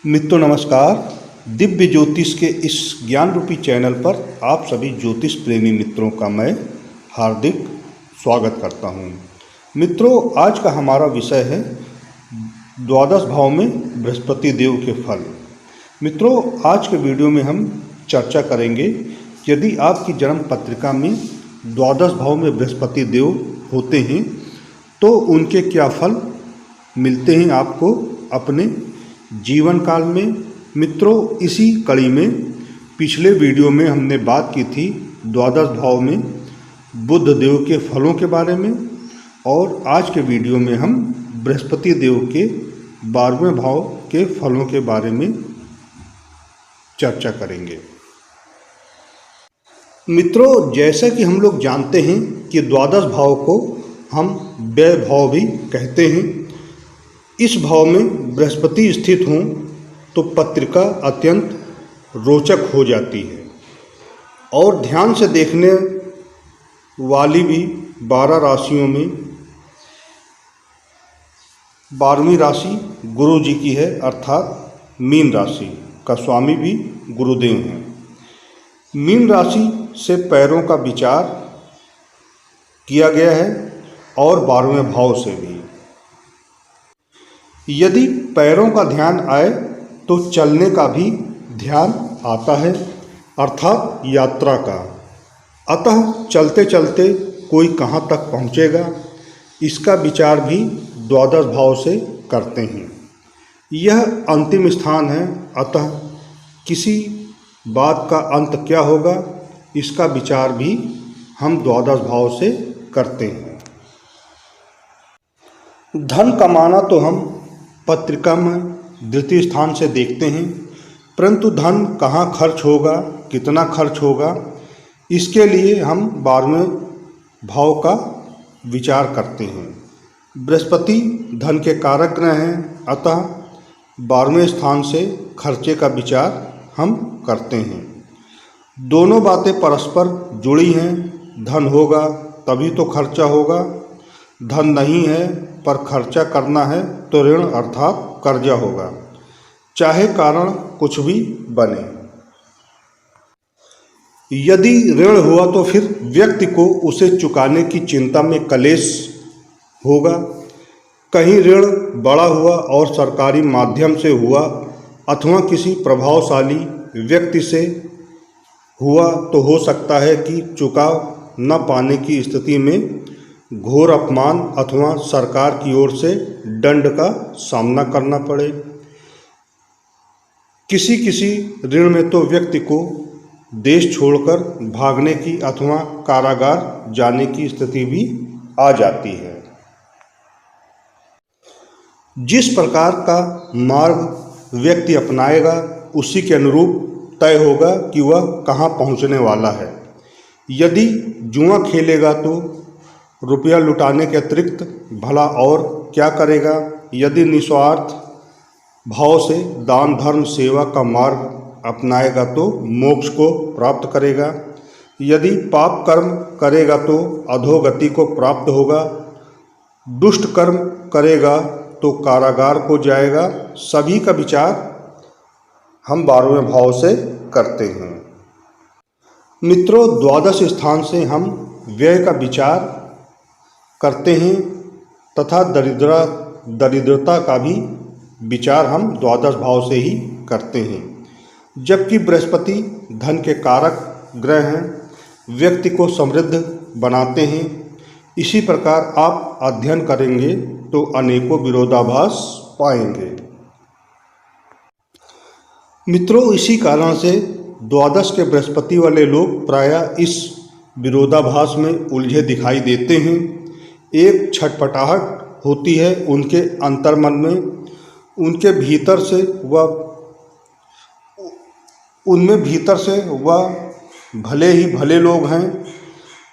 मित्रों नमस्कार। दिव्य ज्योतिष के इस ज्ञान रूपी चैनल पर आप सभी ज्योतिष प्रेमी मित्रों का मैं हार्दिक स्वागत करता हूं। मित्रों, आज का हमारा विषय है द्वादश भाव में बृहस्पति देव के फल। मित्रों, आज के वीडियो में हम चर्चा करेंगे यदि आपकी जन्म पत्रिका में द्वादश भाव में बृहस्पति देव होते हैं तो उनके क्या फल मिलते हैं आपको अपने जीवन काल में। मित्रों, इसी कड़ी में पिछले वीडियो में हमने बात की थी द्वादश भाव में बुध देव के फलों के बारे में, और आज के वीडियो में हम बृहस्पति देव के 12वें भाव के फलों के बारे में चर्चा करेंगे। मित्रों, जैसा कि हम लोग जानते हैं कि द्वादश भाव को हम व्यय भाव भी कहते हैं। इस भाव में बृहस्पति स्थित हों तो पत्रिका अत्यंत रोचक हो जाती है और ध्यान से देखने वाली भी 12 राशियों में 12वीं राशि गुरु जी की है, अर्थात मीन राशि का स्वामी भी गुरुदेव हैं। मीन राशि से पैरों का विचार किया गया है और 12वें भाव से भी। यदि पैरों का ध्यान आए तो चलने का भी ध्यान आता है, अर्थात यात्रा का। अतः चलते चलते कोई कहाँ तक पहुँचेगा, इसका विचार भी द्वादश भाव से करते हैं। यह अंतिम स्थान है, अतः किसी बात का अंत क्या होगा, इसका विचार भी हम द्वादश भाव से करते हैं। धन कमाना तो हम पत्रिका में द्वितीय स्थान से देखते हैं, परंतु धन कहाँ खर्च होगा, कितना खर्च होगा, इसके लिए हम 12वें भाव का विचार करते हैं। बृहस्पति धन के कारक ग्रह हैं, अतः 12वें स्थान से खर्चे का विचार हम करते हैं। दोनों बातें परस्पर जुड़ी हैं। धन होगा तभी तो खर्चा होगा, धन नहीं है पर खर्चा करना है तो ऋण अर्थात कर्जा होगा, चाहे कारण कुछ भी बने। यदि ऋण हुआ तो फिर व्यक्ति को उसे चुकाने की चिंता में कलेश होगा। कहीं ऋण बड़ा हुआ और सरकारी माध्यम से हुआ अथवा किसी प्रभावशाली व्यक्ति से हुआ तो हो सकता है कि चुका न पाने की स्थिति में घोर अपमान अथवा सरकार की ओर से दंड का सामना करना पड़े। किसी किसी ऋण में तो व्यक्ति को देश छोड़कर भागने की अथवा कारागार जाने की स्थिति भी आ जाती है। जिस प्रकार का मार्ग व्यक्ति अपनाएगा उसी के अनुरूप तय होगा कि वह कहाँ पहुँचने वाला है। यदि जुआ खेलेगा तो रुपया लुटाने के अतिरिक्त भला और क्या करेगा। यदि निस्वार्थ भाव से दान धर्म सेवा का मार्ग अपनाएगा तो मोक्ष को प्राप्त करेगा। यदि पाप कर्म करेगा तो अधोगति को प्राप्त होगा। दुष्ट कर्म करेगा तो कारागार को जाएगा। सभी का विचार हम 12वें भाव से करते हैं। मित्रों, द्वादश स्थान से हम व्यय का विचार करते हैं तथा दरिद्रता का भी विचार हम द्वादश भाव से ही करते हैं। जबकि बृहस्पति धन के कारक ग्रह हैं, व्यक्ति को समृद्ध बनाते हैं। इसी प्रकार आप अध्ययन करेंगे तो अनेकों विरोधाभास पाएंगे। मित्रों, इसी कारण से द्वादश के बृहस्पति वाले लोग प्रायः इस विरोधाभास में उलझे दिखाई देते हैं। एक छटपटाहट होती है उनके अंतर्मन में, उनके भीतर से वह भले ही भले लोग हैं,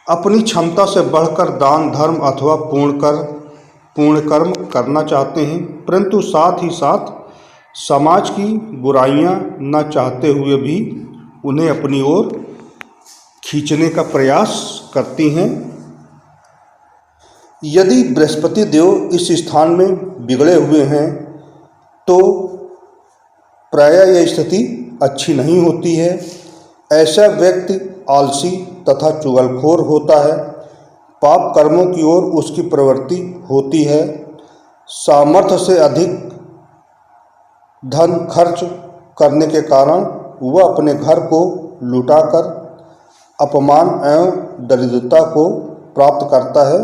अपनी क्षमता से बढ़कर दान धर्म अथवा पूर्ण कर्म करना चाहते हैं, परंतु साथ ही साथ समाज की बुराइयां न चाहते हुए भी उन्हें अपनी ओर खींचने का प्रयास करती हैं। यदि बृहस्पति देव इस स्थान में बिगड़े हुए हैं तो प्रायः यह स्थिति अच्छी नहीं होती है। ऐसा व्यक्ति आलसी तथा चुगलखोर होता है। पाप कर्मों की ओर उसकी प्रवृत्ति होती है। सामर्थ्य से अधिक धन खर्च करने के कारण वह अपने घर को लुटाकर अपमान एवं दरिद्रता को प्राप्त करता है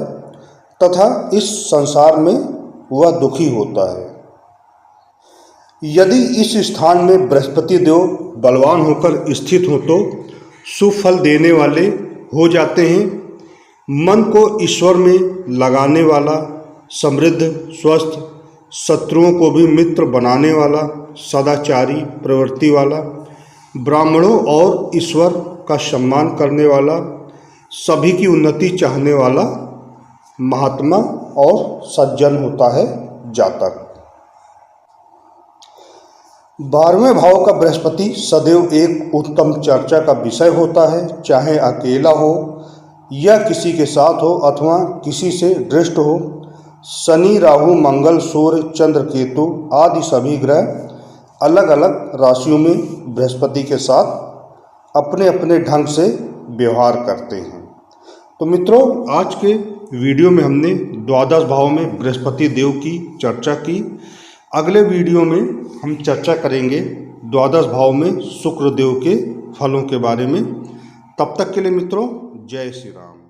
तथा इस संसार में वह दुखी होता है। यदि इस स्थान में बृहस्पति देव बलवान होकर स्थित हो तो शुभ फल देने वाले हो जाते हैं। मन को ईश्वर में लगाने वाला, समृद्ध, स्वस्थ, शत्रुओं को भी मित्र बनाने वाला, सदाचारी प्रवृत्ति वाला, ब्राह्मणों और ईश्वर का सम्मान करने वाला, सभी की उन्नति चाहने वाला महात्मा और सज्जन होता है जातक। 12वें भाव का बृहस्पति सदैव एक उत्तम चर्चा का विषय होता है, चाहे अकेला हो या किसी के साथ हो अथवा किसी से दृष्ट हो। शनि, राहु, मंगल, सूर्य, चंद्र, केतु आदि सभी ग्रह अलग अलग राशियों में बृहस्पति के साथ अपने अपने ढंग से व्यवहार करते हैं। तो मित्रों, आज के वीडियो में हमने द्वादश भाव में बृहस्पति देव की चर्चा की। अगले वीडियो में हम चर्चा करेंगे द्वादश भाव में शुक्र देव के फलों के बारे में। तब तक के लिए मित्रों, जय श्री राम।